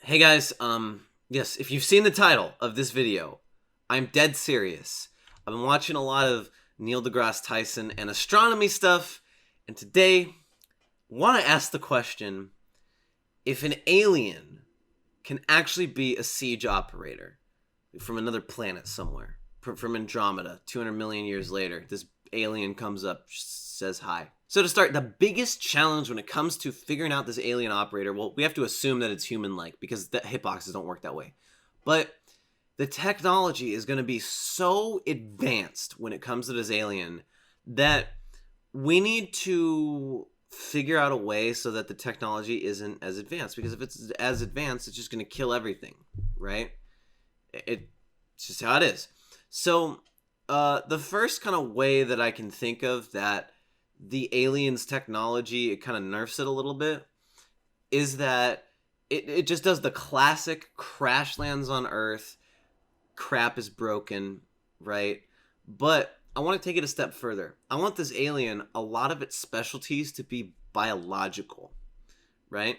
Hey guys, yes, if you've seen the title of this video, I'm dead serious. I've been watching a lot of Neil deGrasse Tyson and astronomy stuff, and today I want to ask the question, if an alien can actually be a siege operator from another planet somewhere, from Andromeda, 200 million years later, this alien comes up, says hi. So to start, the biggest challenge when it comes to figuring out this alien operator, well, we have to assume that it's human-like because the hitboxes don't work that way. But the technology is going to be so advanced when it comes to this alien that we need to figure out a way so that the technology isn't as advanced, because if it's as advanced, it's just going to kill everything, right? It's just how it is. So the first kind of way that I can think of that the aliens technology, it kind of nerfs it a little bit, is that it just does the classic crash lands on Earth, crap is broken, right? But I want to take it a step further. I want this alien, a lot of its specialties to be biological, right?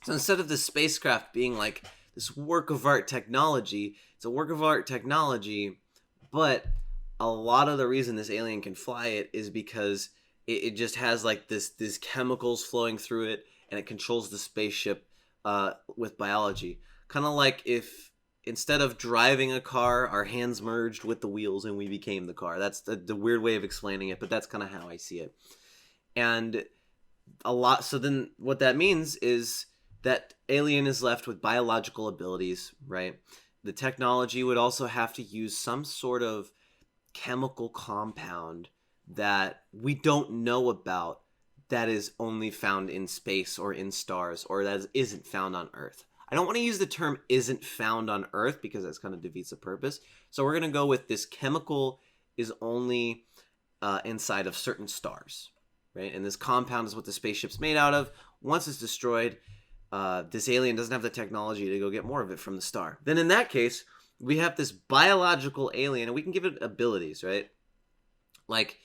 So instead of this spacecraft being like this work of art technology, it's a work of art technology, but a lot of the reason this alien can fly it is because it just has like these chemicals flowing through it, and it controls the spaceship with biology. Kind of like if instead of driving a car, our hands merged with the wheels and we became the car. That's the weird way of explaining it, but that's kind of how I see it. And so then what that means is that alien is left with biological abilities, right? The technology would also have to use some sort of chemical compound that we don't know about, that is only found in space or in stars, or that isn't found on Earth. I don't want to use the term isn't found on Earth because that's kind of defeats the purpose. So we're going to go with this chemical is only inside of certain stars, right? And this compound is what the spaceship's made out of. Once it's destroyed, this alien doesn't have the technology to go get more of it from the star. Then in that case, we have this biological alien, and we can give it abilities, right? Like,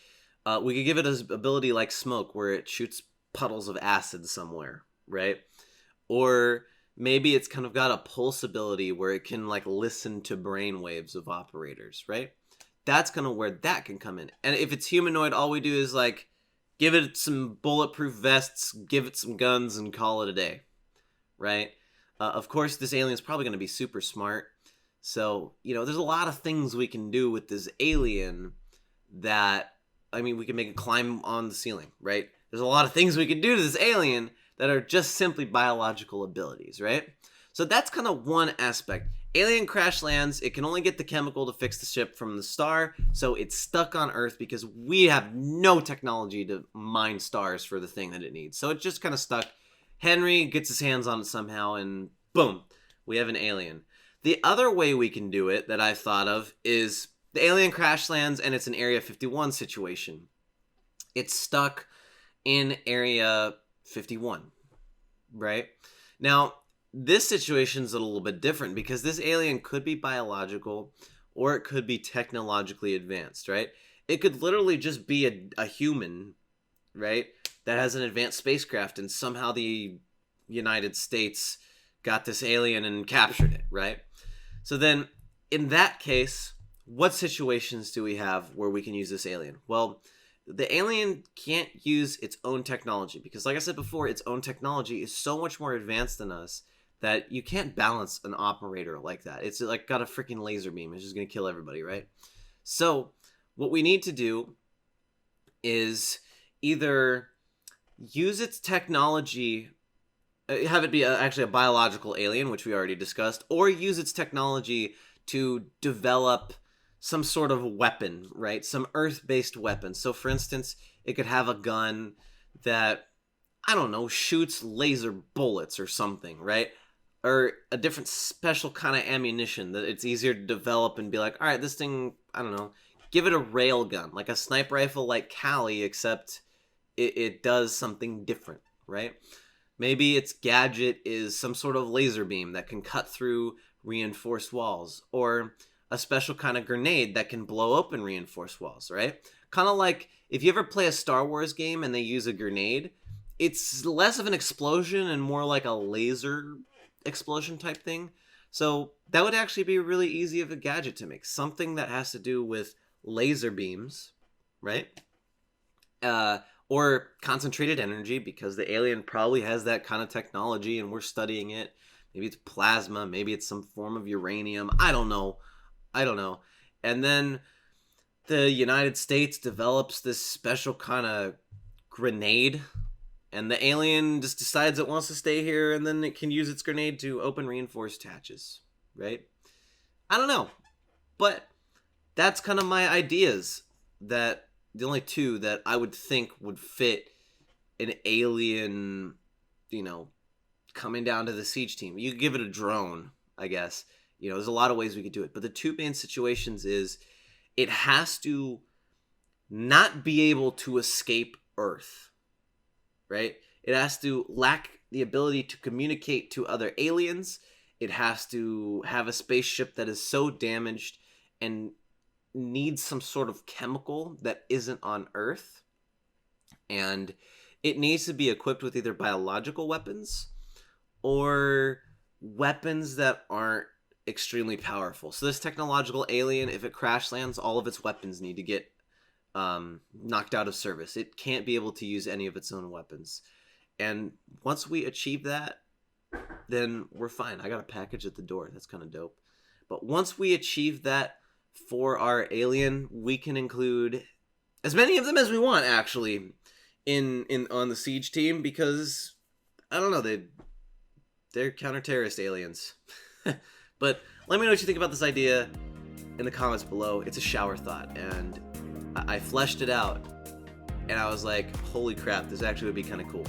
we could give it an ability like smoke, where it shoots puddles of acid somewhere, right? Or maybe it's kind of got a pulse ability where it can like listen to brain waves of operators, right? That's kind of where that can come in. And if it's humanoid, all we do is like give it some bulletproof vests, give it some guns, and call it a day, right? Of course, this alien is probably going to be super smart. So, there's a lot of things we can do with this alien that, we can make it climb on the ceiling, right? There's a lot of things we can do to this alien that are just simply biological abilities, right? So that's kind of one aspect. Alien crash lands, it can only get the chemical to fix the ship from the star, so it's stuck on Earth because we have no technology to mine stars for the thing that it needs. So it's just kind of stuck. Henry gets his hands on it somehow, and boom, we have an alien. The other way we can do it that I've thought of is the alien crash lands and it's an Area 51 situation. It's stuck in Area 51, right? Now, this situation is a little bit different because this alien could be biological or it could be technologically advanced, right? It could literally just be a human, right, that has an advanced spacecraft, and somehow the United States got this alien and captured it, right? So then, in that case, what situations do we have where we can use this alien? Well, the alien can't use its own technology because, like I said before, its own technology is so much more advanced than us that you can't balance an operator like that. It's like got a freaking laser beam. It's just going to kill everybody, right? So what we need to do is either use its technology, have it be actually a biological alien, which we already discussed, or use its technology to develop some sort of weapon, right? Some Earth-based weapon. So, for instance, it could have a gun that, I don't know, shoots laser bullets or something, right? Or a different special kind of ammunition that it's easier to develop and be like, all right, this thing, I don't know, give it a rail gun, like a sniper rifle like Cali, except it does something different, right? Maybe its gadget is some sort of laser beam that can cut through reinforced walls, or a special kind of grenade that can blow open reinforced walls, right? Kind of like if you ever play a Star Wars game and they use a grenade, it's less of an explosion and more like a laser explosion type thing. So that would actually be really easy of a gadget to make. Something that has to do with laser beams, right? Or concentrated energy, because the alien probably has that kind of technology and we're studying it. Maybe it's plasma, maybe it's some form of uranium. I don't know. And then the United States develops this special kind of grenade, and the alien just decides it wants to stay here, and then it can use its grenade to open reinforced hatches, right? I don't know. But that's kind of my ideas, that the only two that I would think would fit an alien, coming down to the siege team. You could give it a drone, I guess. There's a lot of ways we could do it. But the two main situations is it has to not be able to escape Earth, right? It has to lack the ability to communicate to other aliens. It has to have a spaceship that is so damaged and needs some sort of chemical that isn't on Earth. And it needs to be equipped with either biological weapons or weapons that aren't extremely powerful. So this technological alien, if it crash lands, all of its weapons need to get knocked out of service. It can't be able to use any of its own weapons. And once we achieve that, then we're fine. I got a package at the door. That's kind of dope. But once we achieve that for our alien, we can include as many of them as we want, actually, in on the siege team, because I don't know, they're counter-terrorist aliens. But let me know what you think about this idea in the comments below. It's a shower thought, and I fleshed it out, and I was like, holy crap, this actually would be kind of cool.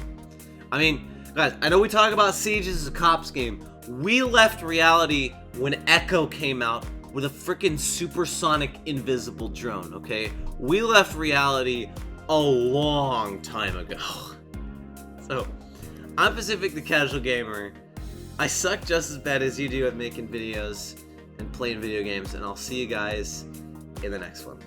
I mean, guys, I know we talk about Siege as a cops game. We left reality when Echo came out with a freaking supersonic invisible drone, okay? We left reality a long time ago. So, I'm Pacific the Casual Gamer. I suck just as bad as you do at making videos and playing video games, and I'll see you guys in the next one.